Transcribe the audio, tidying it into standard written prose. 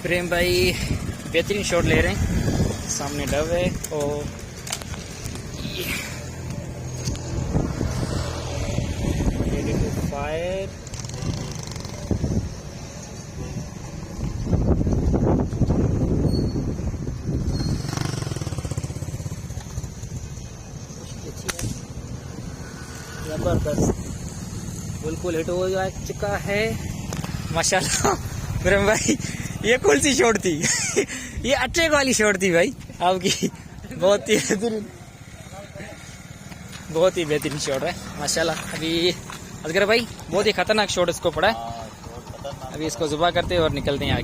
प्रेम भाई बेहतरीन शॉट ले रहे हैं, सामने डव है और रेडी टू फायर। जबरदस्त, बिल्कुल हिट हो जा चुका है माशाल्लाह। प्रेम भाई ये कौन सी शॉट थी? ये अटैक वाली शॉट थी भाई आपकी, बहुत ही बेहतरीन शॉट है माशाल्लाह। अभी असगर भाई बहुत ही खतरनाक शॉट इसको पड़ा है, अभी इसको जुबा करते हैं और निकलते हैं आगे।